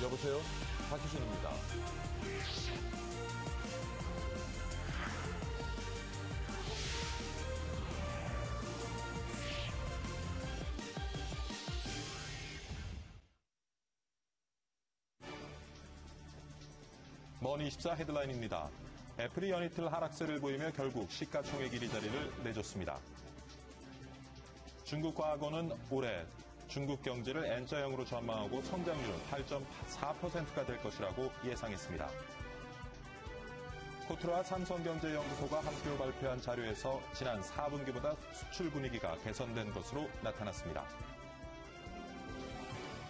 여보세요? 박희준입니다. 머니24 헤드라인입니다. 애플이 연이틀 하락세를 보이며 결국 시가총액 1위 자리를 내줬습니다. 중국 과학원은 올해 중국 경제를 N자형으로 전망하고 성장률은 8.4%가 될 것이라고 예상했습니다. 코트라 삼성경제연구소가 함께 발표한 자료에서 지난 4분기보다 수출 분위기가 개선된 것으로 나타났습니다.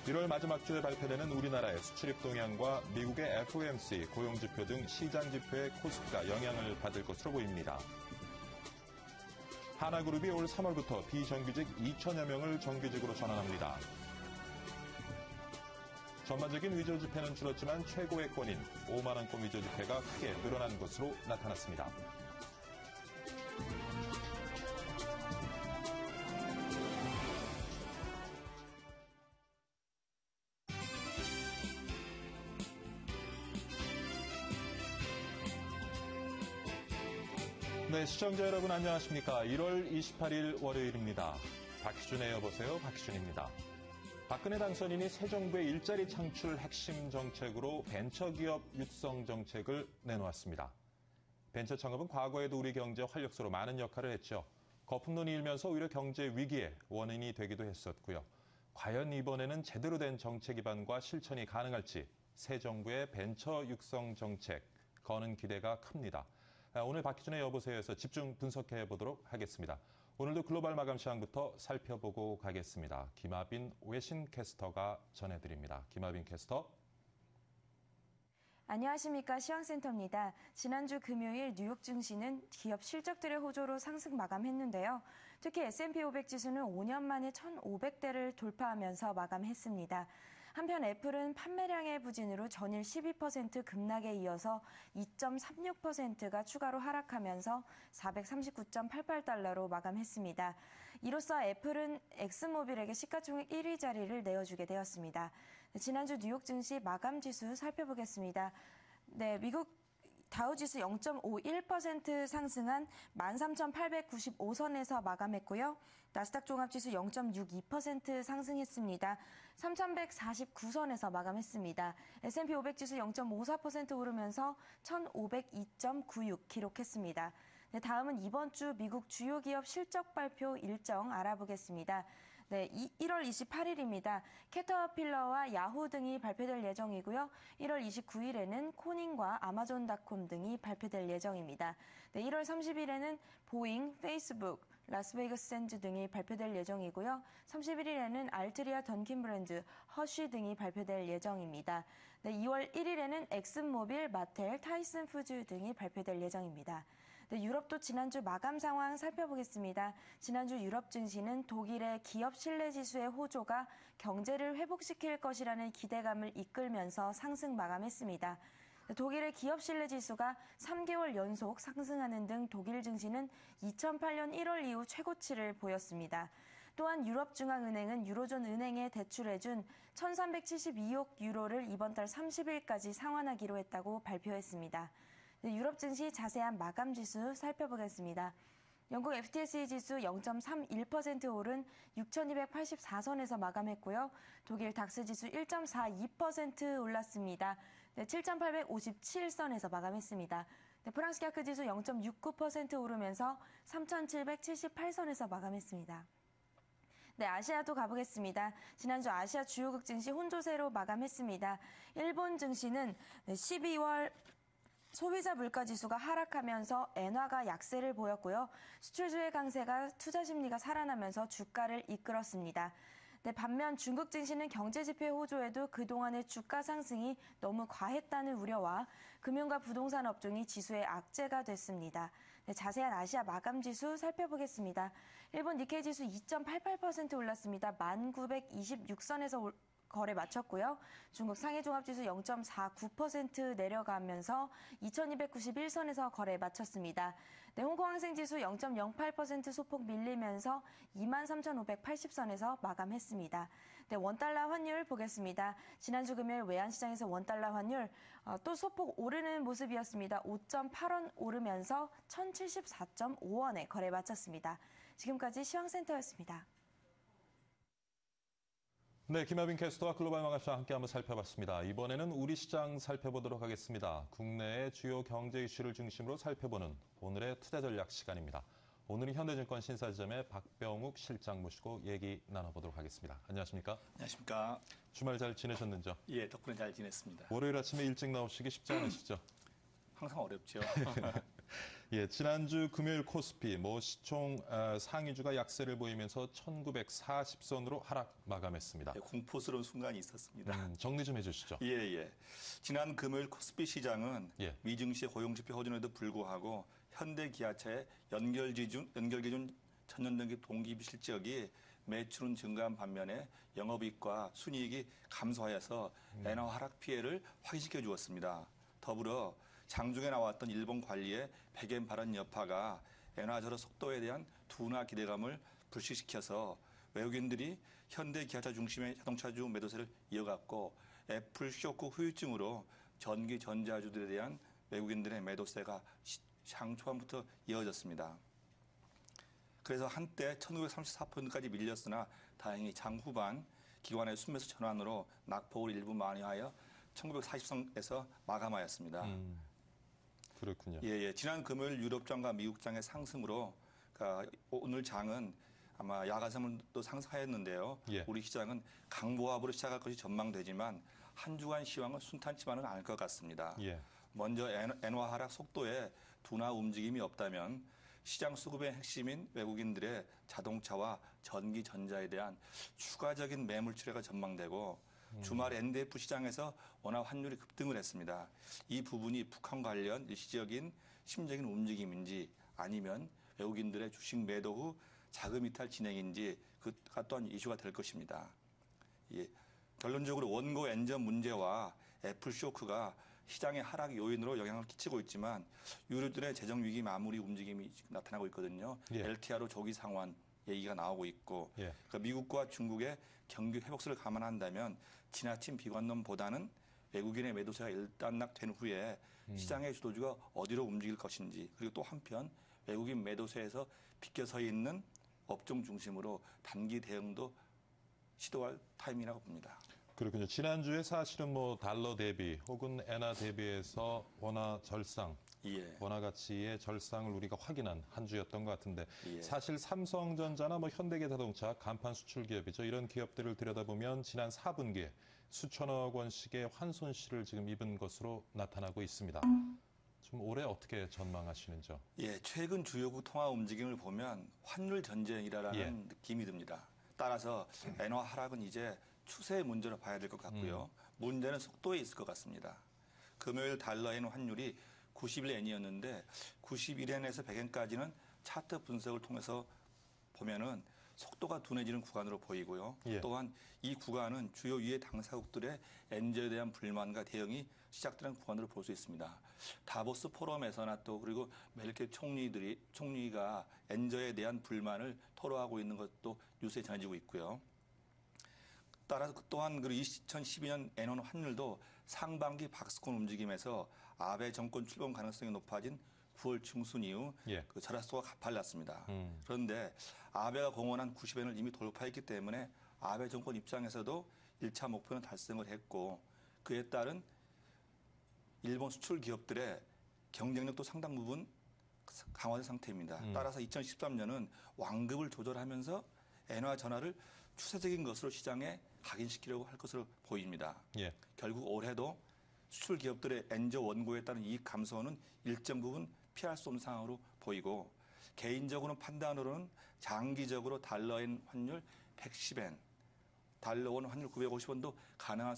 1월 마지막 주에 발표되는 우리나라의 수출입 동향과 미국의 FOMC 고용지표 등 시장지표의 코스피가 영향을 받을 것으로 보입니다. 하나그룹이 올 3월부터 비정규직 2천여 명을 정규직으로 전환합니다. 전반적인 위조 지폐는 줄었지만 최고액권인 5만 원권 위조 지폐가 크게 늘어난 것으로 나타났습니다. 네, 시청자 여러분 안녕하십니까. 1월 28일 월요일입니다. 박희준의 여보세요. 박희준입니다. 박근혜 당선인이 새 정부의 일자리 창출 핵심 정책으로 벤처기업 육성 정책을 내놓았습니다. 벤처 창업은 과거에도 우리 경제 활력소로 많은 역할을 했죠. 거품론이 일면서 오히려 경제 위기의 원인이 되기도 했었고요. 과연 이번에는 제대로 된 정책 기반과 실천이 가능할지 새 정부의 벤처 육성 정책 거는 기대가 큽니다. 오늘 박희준의 여보세요에서 집중 분석해 보도록 하겠습니다. 오늘도 글로벌 마감 시황부터 살펴보고 가겠습니다. 김아빈 외신 캐스터가 전해드립니다. 김아빈 캐스터. 안녕하십니까. 시황센터입니다. 지난주 금요일 뉴욕 증시는 기업 실적들의 호조로 상승 마감했는데요. 특히 S&P 500 지수는 5년 만에 1,500대를 돌파하면서 마감했습니다. 한편 애플은 판매량의 부진으로 전일 12% 급락에 이어서 2.36%가 추가로 하락하면서 439.88달러로 마감했습니다. 이로써 애플은 엑슨모빌에게 시가총액 1위 자리를 내어주게 되었습니다. 지난주 뉴욕 증시 마감 지수 살펴보겠습니다. 네, 미국 다우지수 0.51% 상승한 13,895선에서 마감했고요. 나스닥 종합지수 0.62% 상승했습니다. 3,149선에서 마감했습니다. S&P 500 지수 0.54% 오르면서 1,502.96 기록했습니다. 네, 다음은 이번 주 미국 주요 기업 실적 발표 일정 알아보겠습니다. 네, 1월 28일입니다. 캐터필러와 야후 등이 발표될 예정이고요. 1월 29일에는 코닝과 아마존닷컴 등이 발표될 예정입니다. 네, 1월 30일에는 보잉, 페이스북, 라스베이거스 샌즈 등이 발표될 예정이고요. 31일에는 알트리아 던킨 브랜드, 허쉬 등이 발표될 예정입니다. 네, 2월 1일에는 엑슨모빌, 마텔, 타이슨 푸즈 등이 발표될 예정입니다. 네, 유럽도 지난주 마감 상황 살펴보겠습니다. 지난주 유럽 증시는 독일의 기업 신뢰지수의 호조가 경제를 회복시킬 것이라는 기대감을 이끌면서 상승 마감했습니다. 독일의 기업 신뢰지수가 3개월 연속 상승하는 등 독일 증시는 2008년 1월 이후 최고치를 보였습니다. 또한 유럽중앙은행은 유로존 은행에 대출해준 1,372억 유로를 이번 달 30일까지 상환하기로 했다고 발표했습니다. 네, 유럽 증시 자세한 마감 지수 살펴보겠습니다. 영국 FTSE 지수 0.31% 오른 6,284선에서 마감했고요. 독일 닥스 지수 1.42% 올랐습니다. 네, 7,857선에서 마감했습니다. 네, 프랑스 CAC 지수 0.69% 오르면서 3,778선에서 마감했습니다. 네, 아시아도 가보겠습니다. 지난주 아시아 주요국 증시 혼조세로 마감했습니다. 일본 증시는 12월 소비자 물가지수가 하락하면서 엔화가 약세를 보였고요. 수출주의 강세가 투자 심리가 살아나면서 주가를 이끌었습니다. 네, 반면 중국 증시는 경제지표 호조에도 그동안의 주가 상승이 너무 과했다는 우려와 금융과 부동산 업종이 지수의 악재가 됐습니다. 네, 자세한 아시아 마감 지수 살펴보겠습니다. 일본 니케이 지수 2.88% 올랐습니다. 1926선에서 거래 마쳤고요. 중국 상해 종합지수 0.49% 내려가면서 2291선에서 거래 마쳤습니다. 네, 홍콩 항생지수 0.08% 소폭 밀리면서 23,580선에서 마감했습니다. 네, 원달러 환율 보겠습니다. 지난주 금요일 외환시장에서 원달러 환율 또 소폭 오르는 모습이었습니다. 5.8원 오르면서 1,074.5원에 거래 마쳤습니다. 지금까지 시황센터였습니다. 네, 김하빈 캐스터와 글로벌 마감시장 함께 한번 살펴봤습니다. 이번에는 우리 시장 살펴보도록 하겠습니다. 국내의 주요 경제 이슈를 중심으로 살펴보는 오늘의 투자 전략 시간입니다. 오늘은 현대증권 신사지점의 박병욱 실장 모시고 얘기 나눠보도록 하겠습니다. 안녕하십니까? 안녕하십니까? 주말 잘 지내셨는지요? 예, 덕분에 잘 지냈습니다. 월요일 아침에 일찍 나오시기 쉽지 않으시죠? 항상 어렵죠. 예, 지난주 금요일 코스피 시총 상위주가 약세를 보이면서 1940선으로 하락 마감했습니다. 예, 공포스러운 순간이 있었습니다. 정리 좀 해주시죠. 예. 지난 금요일 코스피 시장은 예. 미증시의 고용지표 호전에도 불구하고 현대기아차의 연결기준 전년등기 동기 실적이 매출은 증가한 반면에 영업이익과 순이익이 감소하여서 엔화 하락 피해를 확인시켜 주었습니다. 더불어 장중에 나왔던 일본 관리의 백엔 발언 여파가 엔화 절하 속도에 대한 둔화 기대감을 불식시켜서 외국인들이 현대기아차 중심의 자동차주 매도세를 이어갔고 애플 쇼크 후유증으로 전기 전자주들에 대한 외국인들의 매도세가 장 초반부터 이어졌습니다. 그래서 한때 1934포인트까지 밀렸으나 다행히 장 후반 기관의 순매수 전환으로 낙폭을 일부 만회하여 1940선에서 마감하였습니다. 그렇군요. 예. 지난 금요일 유럽장과 미국장의 상승으로 오늘 장은 아마 야간선물도 상승하였는데요. 예. 우리 시장은 강보합으로 시작할 것이 전망되지만 한 주간 시황은 순탄치만은 않을 것 같습니다. 예. 먼저 엔화 하락 속도에 둔화 움직임이 없다면 시장 수급의 핵심인 외국인들의 자동차와 전기 전자에 대한 추가적인 매물 출회가 전망되고 주말 NDF 시장에서 원화 환율이 급등을 했습니다. 이 부분이 북한 관련 일시적인 심적인 움직임인지 아니면 외국인들의 주식 매도 후 자금 이탈 진행인지 그가 또한 이슈가 될 것입니다. 예. 결론적으로 원고 엔저 문제와 애플 쇼크가 시장의 하락 요인으로 영향을 끼치고 있지만 유료들의 재정 위기 마무리 움직임이 나타나고 있거든요. 예. LTRO 조기 상환 얘기가 나오고 있고 예. 그러니까 미국과 중국의 경기 회복세를 감안한다면 지나친 비관론보다는 외국인의 매도세가 일단락된 후에 시장의 주도주가 어디로 움직일 것인지 그리고 또 한편 외국인 매도세에서 비껴 서 있는 업종 중심으로 단기 대응도 시도할 타이밍이라고 봅니다. 그렇군요. 지난주에 사실은 달러 대비 혹은 엔화 대비해서 원화 절상, 예. 원화 가치의 절상을 우리가 확인한 한 주였던 것 같은데 예. 사실 삼성전자나 현대기아자동차 간판 수출 기업이죠. 이런 기업들을 들여다보면 지난 4분기에 수천억 원씩의 환손실을 지금 입은 것으로 나타나고 있습니다. 좀 올해 어떻게 전망하시는지요? 예, 최근 주요국 통화 움직임을 보면 환율 전쟁이라는 예. 느낌이 듭니다. 따라서 엔화 하락은 이제 추세의 문제로 봐야 될 것 같고요. 문제는 속도에 있을 것 같습니다. 금요일 달러엔 환율이 91엔이었는데 91엔에서 100엔까지는 차트 분석을 통해서 보면은 속도가 둔해지는 구간으로 보이고요. 예. 또한 이 구간은 주요 위의 당사국들의 엔저에 대한 불만과 대응이 시작되는 구간으로 볼 수 있습니다. 다보스 포럼에서나 또 그리고 메르켈 총리가 엔저에 대한 불만을 토로하고 있는 것도 뉴스에 전해지고 있고요. 따라서 또한 2012년 엔원 환율도 상반기 박스권 움직임에서 아베 정권 출범 가능성이 높아진 9월 중순 이후 예. 절하속도가 가팔랐습니다. 그런데 아베가 공언한 90엔을 이미 돌파했기 때문에 아베 정권 입장에서도 1차 목표는 달성을 했고 그에 따른 일본 수출 기업들의 경쟁력도 상당 부분 강화된 상태입니다. 따라서 2013년은 완급을 조절하면서 엔화 전환을 추세적인 것으로 시장에 각인시키려고 할 것으로 보입니다. 예. 결국 올해도 수출 기업들의 엔저 원고에 따른 이익 감소는 일정 부분 피할 수 없는 상황으로 보이고 개인적으로 판단으로는 장기적으로 달러엔 환율 110엔, 달러원 환율 950원도 가능한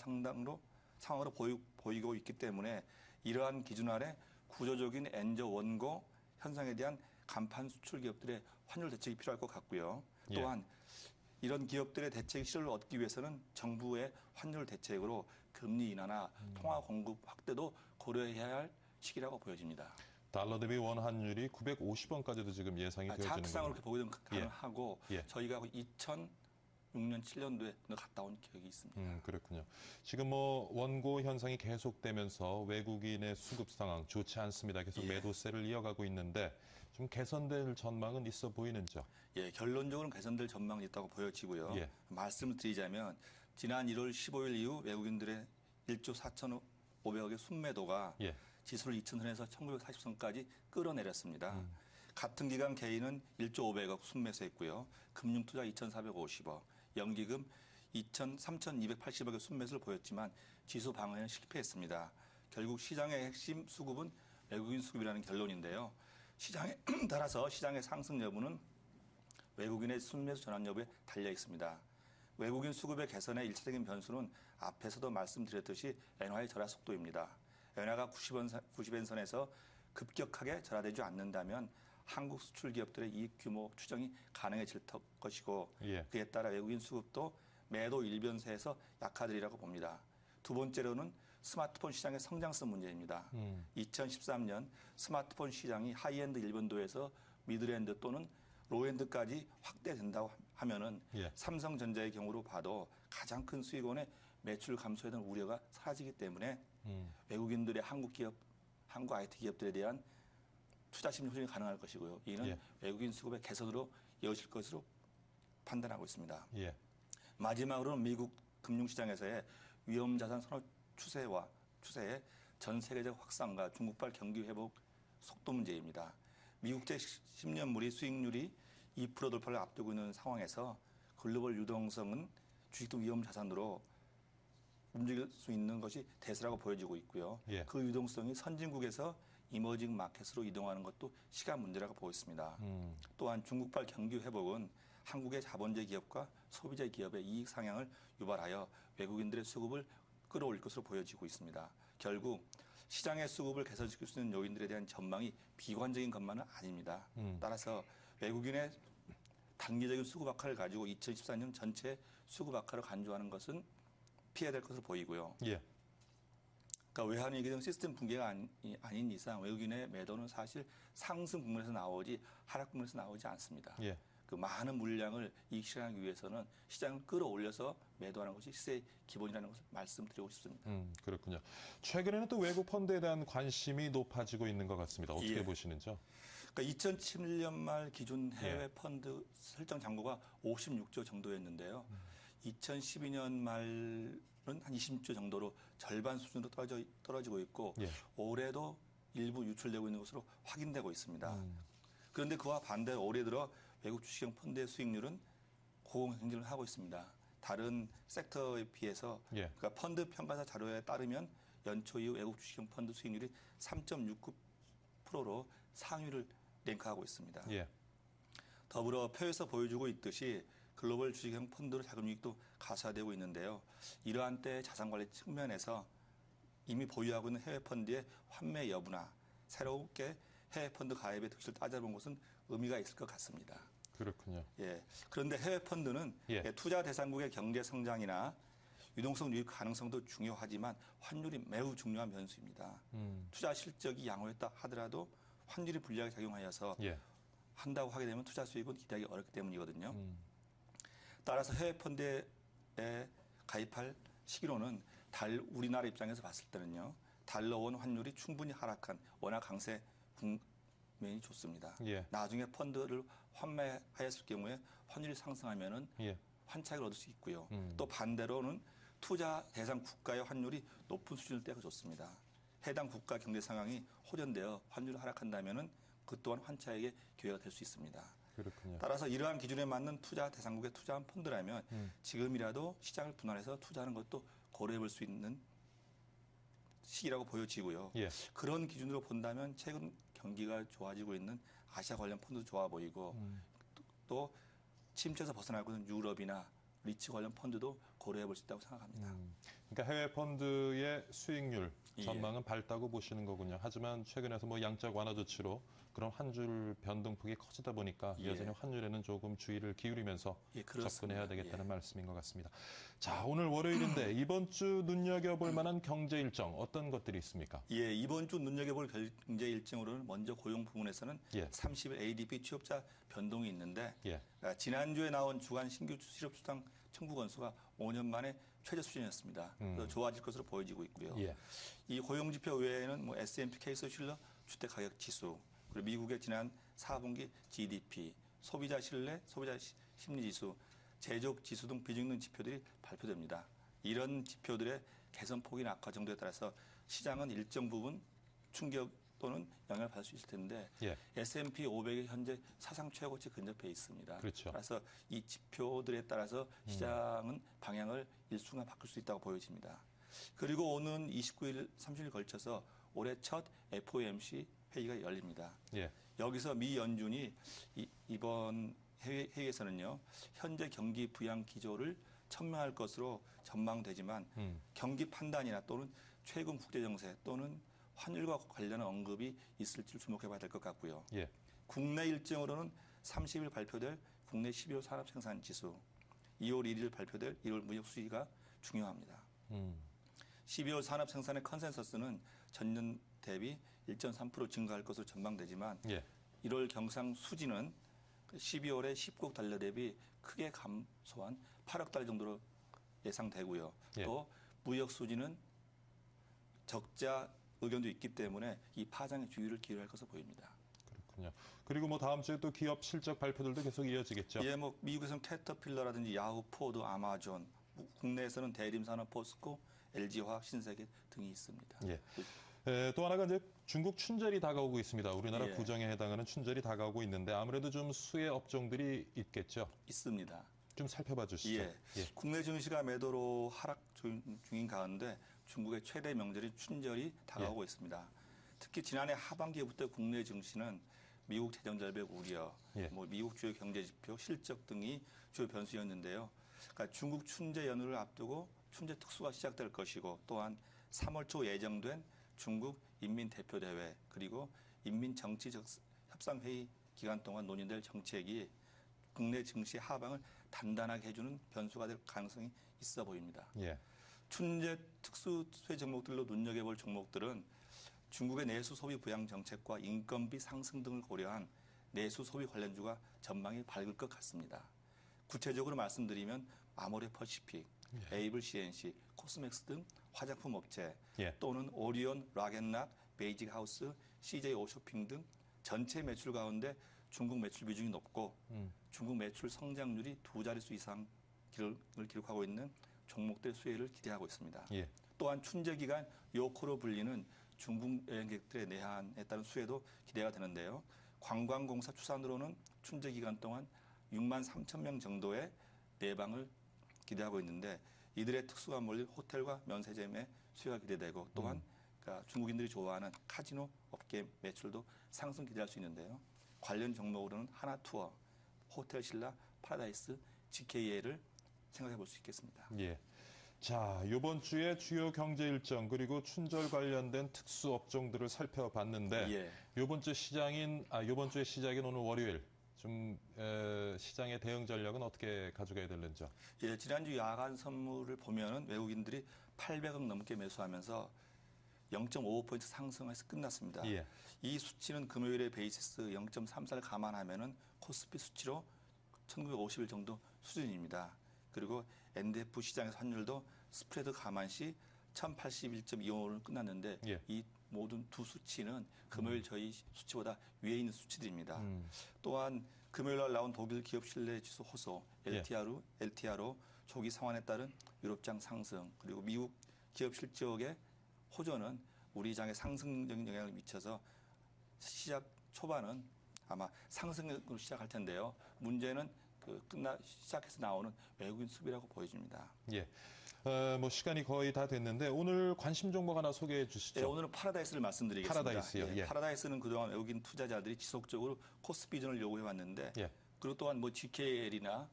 상황으로 보이고 있기 때문에 이러한 기준 아래 구조적인 엔저 원고 현상에 대한 간판 수출 기업들의 환율 대책이 필요할 것 같고요. 또한 이런 기업들의 대책 실효를 얻기 위해서는 정부의 환율 대책으로 금리 인하나 통화 공급 확대도 고려해야 할 시기라고 보여집니다. 달러 대비 원 환율이 950원까지도 지금 예상이 되어지는 차트상으로 거죠. 이렇게 보기는 가능하고 예. 저희가 6년, 7년도에 갔다 온 기억이 있습니다. 그렇군요. 지금 뭐 원고 현상이 계속되면서 외국인의 수급 상황 좋지 않습니다. 계속 매도세를 이어가고 있는데 좀 개선될 전망은 있어 보이는지요? 예, 결론적으로는 개선될 전망이 있다고 보여지고요. 예. 말씀을 드리자면 지난 1월 15일 이후 외국인들의 1조 4,500억의 순매도가 예. 지수를 2,000선에서 1,940선까지 끌어내렸습니다. 같은 기간 개인은 1조 500억 순매수했고요. 금융투자 2,450억, 연기금 3,280억의 순매수를 보였지만 지수 방어에는 실패했습니다. 결국 시장의 핵심 수급은 외국인 수급이라는 결론인데요. 시장에 따라서 시장의 상승 여부는 외국인의 순매수 전환 여부에 달려 있습니다. 외국인 수급의 개선의 일차적인 변수는 앞에서도 말씀드렸듯이 엔화의 절하 속도입니다. 엔화가 90엔선에서 급격하게 절하되지 않는다면 한국 수출 기업들의 이익 규모 추정이 가능해질 것이고 예. 그에 따라 외국인 수급도 매도 일변세에서 약화되리라고 봅니다. 두 번째로는 스마트폰 시장의 성장성 문제입니다. 2013년 스마트폰 시장이 하이엔드 일본도에서 미들엔드 또는 로엔드까지 확대된다고 하면은 예. 삼성전자의 경우로 봐도 가장 큰 수익원의 매출 감소에 대한 우려가 사라지기 때문에 외국인들의 한국 IT 기업들에 대한 투자 심리 호전이 가능할 것이고요. 이는 예. 외국인 수급의 개선으로 이어질 것으로 판단하고 있습니다. 예. 마지막으로는 미국 금융시장에서의 위험자산 선호 추세의 전 세계적 확산과 중국발 경기 회복 속도 문제입니다. 미국제 10년물이 수익률이 2% 돌파를 앞두고 있는 상황에서 글로벌 유동성은 주식 등 위험자산으로 움직일 수 있는 것이 대세라고 보여지고 있고요. 예. 그 유동성이 선진국에서 이머징 마켓으로 이동하는 것도 시간 문제라고 보고 있습니다. 또한 중국발 경기 회복은 한국의 자본제 기업과 소비자 기업의 이익 상향을 유발하여 외국인들의 수급을 끌어올릴 것으로 보여지고 있습니다. 결국 시장의 수급을 개선시킬 수 있는 요인들에 대한 전망이 비관적인 것만은 아닙니다. 따라서 외국인의 단기적인 수급 악화를 가지고 2014년 전체 수급 악화를 간주하는 것은 피해야 될 것으로 보이고요. 예. 그러니까 외환위기 등 시스템 붕괴가 아닌 이상 외국인의 매도는 사실 상승 국면에서 나오지 하락 국면에서 나오지 않습니다. 예. 그 많은 물량을 이익 실현하기 위해서는 시장을 끌어올려서 매도하는 것이 시세의 기본이라는 것을 말씀드리고 싶습니다. 그렇군요. 최근에는 또 외국 펀드에 대한 관심이 높아지고 있는 것 같습니다. 어떻게 예. 보시는지요? 그러니까 2007년 말 기준 해외 예. 펀드 설정 잔고가 56조 정도였는데요. 2012년 말은 한 20조 정도로 절반 수준으로 떨어지고 있고 예. 올해도 일부 유출되고 있는 것으로 확인되고 있습니다. 그런데 그와 반대로 올해 들어 외국 주식형 펀드의 수익률은 고공행진을 하고 있습니다. 다른 섹터에 비해서 예. 그러니까 펀드 평가사 자료에 따르면 연초 이후 외국 주식형 펀드 수익률이 3.69%로 상위를 랭크하고 있습니다. 예. 더불어 표에서 보여주고 있듯이 글로벌 주식형 펀드로 자금유익도 가사되고 있는데요. 이러한 때의 자산관리 측면에서 이미 보유하고 있는 해외 펀드의 환매 여부나 새롭게 해외 펀드 가입의 득실을 따져본 것은 의미가 있을 것 같습니다. 그렇군요. 예. 그런데 해외 펀드는 예. 투자 대상국의 경제 성장이나 유동성 유입 가능성도 중요하지만 환율이 매우 중요한 변수입니다. 투자 실적이 양호했다 하더라도 환율이 불리하게 작용하여서 예. 한다고 하게 되면 투자 수익은 기대하기 어렵기 때문이거든요. 따라서 해외 펀드에 가입할 시기로는 우리나라 입장에서 봤을 때는요. 달러원 환율이 충분히 하락한 워낙 강세 국면이 좋습니다. 예. 나중에 펀드를 환매하였을 경우에 환율이 상승하면은 예. 환차익을 얻을 수 있고요. 또 반대로는 투자 대상 국가의 환율이 높은 수준일 때가 좋습니다. 해당 국가 경제 상황이 호전되어 환율이 하락한다면은 그 또한 환차익의 기회가 될 수 있습니다. 그렇군요. 따라서 이러한 기준에 맞는 투자 대상국에 투자한 펀드라면 지금이라도 시장을 분할해서 투자하는 것도 고려해 볼 수 있는 시기라고 보여지고요. 예. 그런 기준으로 본다면 최근 경기가 좋아지고 있는 아시아 관련 펀드도 좋아 보이고 또 침체에서 벗어나고 있는 유럽이나 리츠 관련 펀드도 고려해 볼 수 있다고 생각합니다. 그러니까 해외 펀드의 수익률 예. 전망은 밝다고 보시는 거군요. 하지만 최근에서 뭐 양적 완화 조치로 그런 환율 변동폭이 커지다 보니까 예. 여전히 환율에는 조금 주의를 기울이면서 예, 그렇습니다. 접근해야 되겠다는 예. 말씀인 것 같습니다. 자, 오늘 월요일인데 이번 주 눈여겨볼 만한 경제 일정 어떤 것들이 있습니까? 예, 이번 주 눈여겨볼 경제 일정으로는 먼저 고용 부문에서는 예. 30일 ADP 취업자 변동이 있는데 예. 지난주에 나온 주간 신규 실업 수당 청구 건수가 5년 만에 최저 수준이었습니다. 그래서 좋아질 것으로 보여지고 있고요. 예. 이 고용 지표 외에는 뭐 S&P 케이스실러 주택 가격 지수, 그리고 미국의 지난 4분기 GDP, 소비자 신뢰, 소비자 심리 지수, 제조업 지수 등 비중 있는 지표들이 발표됩니다. 이런 지표들의 개선폭이나 악화 정도에 따라서 시장은 일정 부분 충격 또는 영향을 받을 수 있을 텐데 예. S&P 500이 현재 사상 최고치 근접해 있습니다. 그렇죠. 그래서 이 지표들에 따라서 시장은 방향을 일순간 바꿀 수 있다고 보여집니다. 그리고 오는 29일, 30일 걸쳐서 올해 첫 FOMC 회의가 열립니다. 예. 여기서 미 연준이 이번 회의에서는요, 현재 경기 부양 기조를 천명할 것으로 전망되지만 경기 판단이나 또는 최근 국제 정세 또는 환율과 관련한 언급이 있을지 주목해봐야 될 것 같고요. 예. 국내 일정으로는 30일 발표될 국내 12월 산업생산지수, 2월 1일 발표될 1월 무역 수지가 중요합니다. 12월 산업생산의 컨센서스는 전년 대비 1.3% 증가할 것으로 전망되지만 예. 1월 경상 수지는 12월에 19억 달러 대비 크게 감소한 8억 달러 정도로 예상되고요. 예. 또 무역 수지는 적자 의견도 있기 때문에 이 파장의 주의를 기울일 것으로 보입니다. 그렇군요. 그리고 뭐 다음 주에 또 기업 실적 발표들도 계속 이어지겠죠. 예, 뭐 미국에서는 캐터필러라든지 야후, 포드, 아마존, 국내에서는 대림산업, 포스코, LG화학, 신세계 등이 있습니다. 예. 또 하나가 이제 중국 춘절이 다가오고 있습니다. 우리나라 예. 구정에 해당하는 춘절이 다가오고 있는데 아무래도 좀 수혜 업종들이 있겠죠. 있습니다. 좀 살펴봐 주시죠. 예. 국내 증시가 매도로 하락 중인 가운데 중국의 최대 명절인 춘절이 다가오고 있습니다. 특히 지난해 하반기부터 국내 증시는 미국 재정 절벽 우려, 예. 뭐 미국 주요 경제 지표, 실적 등이 주요 변수였는데요. 그러니까 중국 춘제 연휴를 앞두고 춘제 특수가 시작될 것이고 또한 3월 초 예정된 중국 인민대표대회 그리고 인민정치협상회의 기간 동안 논의될 정책이 국내 증시 하방을 단단하게 해주는 변수가 될 가능성이 있어 보입니다. 예. 춘제 특수수혜 종목들로 눈여겨볼 종목들은 중국의 내수 소비 부양 정책과 인건비 상승 등을 고려한 내수 소비 관련주가 전망이 밝을 것 같습니다. 구체적으로 말씀드리면 아모레 퍼시픽, 에이블 CNC, 코스맥스 등 화장품 업체 예. 또는 오리온, 락앤락, 베이직 하우스, CJ 오쇼핑 등 전체 매출 가운데 중국 매출 비중이 높고 중국 매출 성장률이 2자릿수 이상 기록하고 있는 종목들 수혜를 기대하고 있습니다. 예. 또한 춘제 기간 요코로 불리는 중국 여행객들의 내한에 따른 수혜도 기대가 되는데요. 관광공사 추산으로는 춘제 기간 동안 6만 3천 명 정도의 내방을 기대하고 있는데 이들의 특수가 몰릴 호텔과 면세점의 수혜가 기대되고 또한 그러니까 중국인들이 좋아하는 카지노 업계 매출도 상승 기대할 수 있는데요. 관련 종목으로는 하나투어, 호텔신라, 파라다이스, GKA를 생각해 볼 수 있겠습니다. 예. 자, 이번 주에 주요 경제 일정 그리고 춘절 관련된 특수 업종들을 살펴봤는데 예. 이번 주의 시장인 오늘 월요일 좀 시장의 대응 전략은 어떻게 가져가야 되는지요? 예, 지난주 야간 선물을 보면은 외국인들이 800억 넘게 매수하면서 0.55% 상승해서 끝났습니다. 예. 이 수치는 금요일의 베이시스 0.34를 감안하면은 코스피 수치로 1950일 정도 수준입니다. 그리고 NDF 시장에서 환율도 스프레드 감안 시 1081.25를 끝났는데 예. 이 모든 두 수치는 금요일 저희 수치보다 위에 있는 수치들입니다. 또한 금요일 날 나온 독일 기업 신뢰 지수 호소 LTRO 조기 상환에 따른 유럽장 상승 그리고 미국 기업 실적의 호조는 우리 장에 상승적인 영향을 미쳐서 시작 초반은 아마 상승으로 시작할 텐데요. 문제는 시작해서 나오는 외국인 수비라고 보여집니다. 예. 뭐 시간이 거의 다 됐는데 오늘 관심 종목 하나 소개해 주시죠. 네, 오늘은 파라다이스를 말씀드리겠습니다. 파라다이스요. 예. 파라다이스는 그동안 외국인 투자자들이 지속적으로 코스피 이전을 요구해 왔는데 예. 그리고 또한 뭐 GKL이나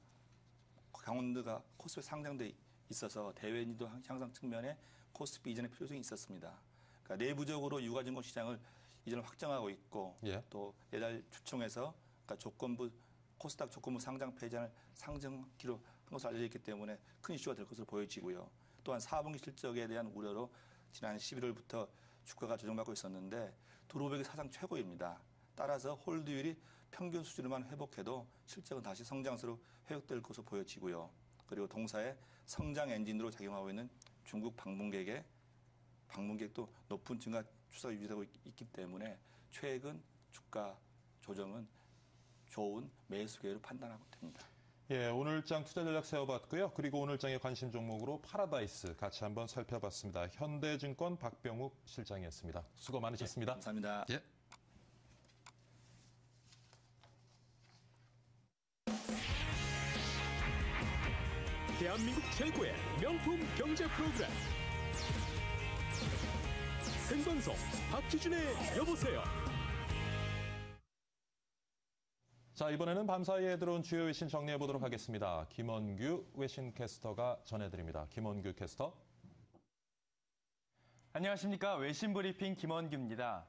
강원드가 코스피에 상장돼 있어서 대외 인지도 향상 측면에 코스피 이전의 필요성이 있었습니다. 그러니까 내부적으로 유가증권 시장을 이전을 확정하고 있고 예. 또 내달 주총에서 그러니까 코스닥 조건부 상장 폐지안을 상정키로 한 것으로 알려져 있기 때문에 큰 이슈가 될 것으로 보여지고요. 또한 4분기 실적에 대한 우려로 지난 11월부터 주가가 조정받고 있었는데 드로백이 사상 최고입니다. 따라서 홀드율이 평균 수준으로만 회복해도 실적은 다시 성장세로 회복될 것으로 보여지고요. 그리고 동사의 성장 엔진으로 작용하고 있는 중국 방문객도 높은 증가 추세가 유지되고 있기 때문에 최근 주가 조정은 좋은 매수 기회로 판단하고 됩니다. 예, 오늘장 투자 전략 세워봤고요. 그리고 오늘장의 관심 종목으로 파라다이스 같이 한번 살펴봤습니다. 현대증권 박병욱 실장이었습니다. 수고 많으셨습니다. 감사합니다. 예. 대한민국 최고의 명품 경제 프로그램 생방송 박희준의 여보세요. 자, 이번에는 밤사이에 들어온 주요 외신 정리해보도록 하겠습니다. 김원규 외신캐스터가 전해드립니다. 김원규 캐스터. 안녕하십니까. 외신 브리핑 김원규입니다.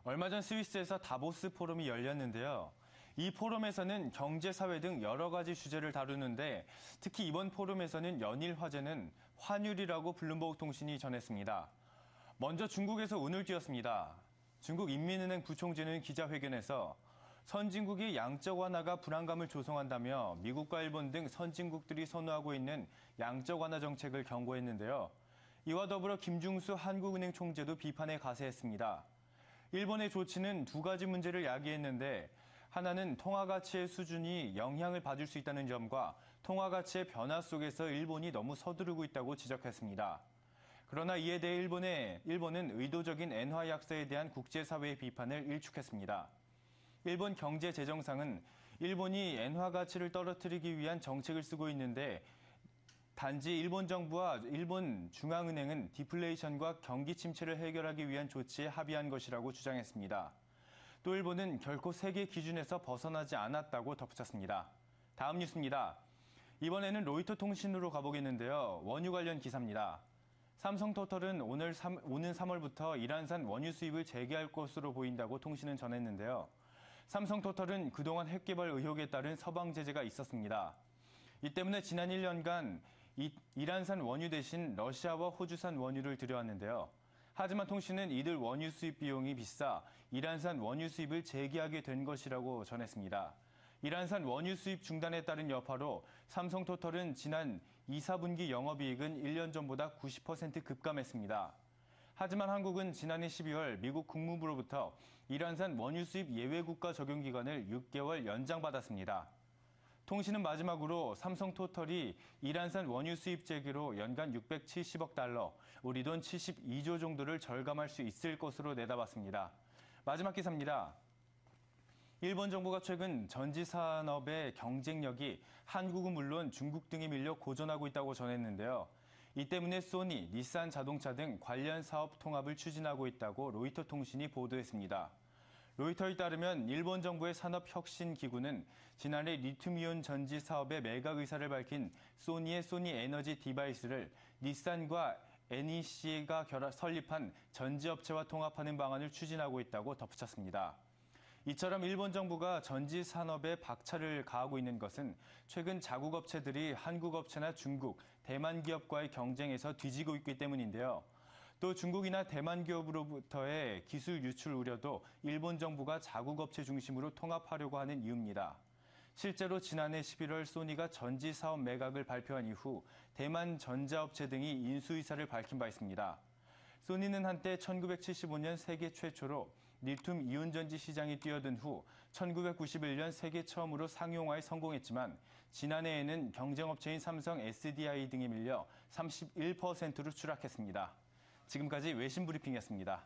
얼마 전 스위스에서 다보스 포럼이 열렸는데요. 이 포럼에서는 경제, 사회 등 여러 가지 주제를 다루는데 특히 이번 포럼에서는 연일 화제는 환율이라고 블룸버그 통신이 전했습니다. 먼저 중국에서 운을 띄웠습니다. 중국 인민은행 부총재는 기자회견에서 선진국의 양적 완화가 불안감을 조성한다며 미국과 일본 등 선진국들이 선호하고 있는 양적 완화 정책을 경고했는데요. 이와 더불어 김중수 한국은행 총재도 비판에 가세했습니다. 일본의 조치는 두 가지 문제를 야기했는데 하나는 통화 가치의 수준이 영향을 받을 수 있다는 점과 통화 가치의 변화 속에서 일본이 너무 서두르고 있다고 지적했습니다. 그러나 이에 대해 일본은 의도적인 엔화 약세에 대한 국제사회의 비판을 일축했습니다. 일본 경제재정상은 일본이 엔화 가치를 떨어뜨리기 위한 정책을 쓰고 있는데 단지 일본 정부와 일본 중앙은행은 디플레이션과 경기 침체를 해결하기 위한 조치에 합의한 것이라고 주장했습니다. 또 일본은 결코 세계 기준에서 벗어나지 않았다고 덧붙였습니다. 다음 뉴스입니다. 이번에는 로이터 통신으로 가보겠는데요. 원유 관련 기사입니다. 삼성토털은 오는 3월부터 이란산 원유 수입을 재개할 것으로 보인다고 통신은 전했는데요. 삼성토털은 그동안 핵개발 의혹에 따른 서방 제재가 있었습니다. 이 때문에 지난 1년간 이란산 원유 대신 러시아와 호주산 원유를 들여왔는데요. 하지만 통신은 이들 원유 수입 비용이 비싸 이란산 원유 수입을 재개하게 된 것이라고 전했습니다. 이란산 원유 수입 중단에 따른 여파로 삼성토털은 지난 2, 4분기 영업이익은 1년 전보다 90% 급감했습니다. 하지만 한국은 지난해 12월 미국 국무부로부터 이란산 원유 수입 예외 국가 적용 기간을 6개월 연장받았습니다. 통신은 마지막으로 삼성토털이 이란산 원유 수입 재개로 연간 670억 달러, 우리 돈 72조 정도를 절감할 수 있을 것으로 내다봤습니다. 마지막 기사입니다. 일본 정부가 최근 전지 산업의 경쟁력이 한국은 물론 중국 등에 밀려 고전하고 있다고 전했는데요. 이 때문에 소니, 닛산 자동차 등 관련 사업 통합을 추진하고 있다고 로이터 통신이 보도했습니다. 로이터에 따르면 일본 정부의 산업혁신기구는 지난해 리튬이온 전지 사업의 매각 의사를 밝힌 소니의 소니 에너지 디바이스를 닛산과 NEC가 설립한 전지업체와 통합하는 방안을 추진하고 있다고 덧붙였습니다. 이처럼 일본 정부가 전지 산업에 박차를 가하고 있는 것은 최근 자국 업체들이 한국 업체나 중국, 대만 기업과의 경쟁에서 뒤지고 있기 때문인데요. 또 중국이나 대만 기업으로부터의 기술 유출 우려도 일본 정부가 자국 업체 중심으로 통합하려고 하는 이유입니다. 실제로 지난해 11월 소니가 전지 사업 매각을 발표한 이후 대만 전자업체 등이 인수 의사를 밝힌 바 있습니다. 소니는 한때 1975년 세계 최초로 리튬 이온 전지 시장에 뛰어든 후 1991년 세계 처음으로 상용화에 성공했지만 지난해에는 경쟁업체인 삼성 SDI 등에 밀려 31%로 추락했습니다. 지금까지 외신 브리핑이었습니다.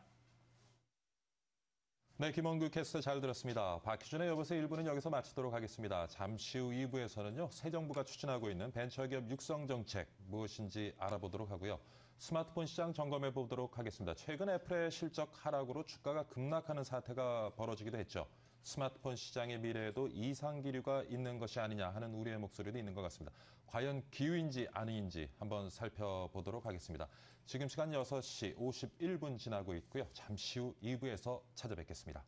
네, 김원규 캐스터 잘 들었습니다. 박희준의 여보세요 1부는 여기서 마치도록 하겠습니다. 잠시 후 2부에서는요. 새 정부가 추진하고 있는 벤처기업 육성 정책 무엇인지 알아보도록 하고요. 스마트폰 시장 점검해 보도록 하겠습니다. 최근 애플의 실적 하락으로 주가가 급락하는 사태가 벌어지기도 했죠. 스마트폰 시장의 미래에도 이상 기류가 있는 것이 아니냐 하는 우려의 목소리도 있는 것 같습니다. 과연 기후인지 아니인지 한번 살펴보도록 하겠습니다. 지금 시간 6시 51분 지나고 있고요. 잠시 후 2부에서 찾아뵙겠습니다.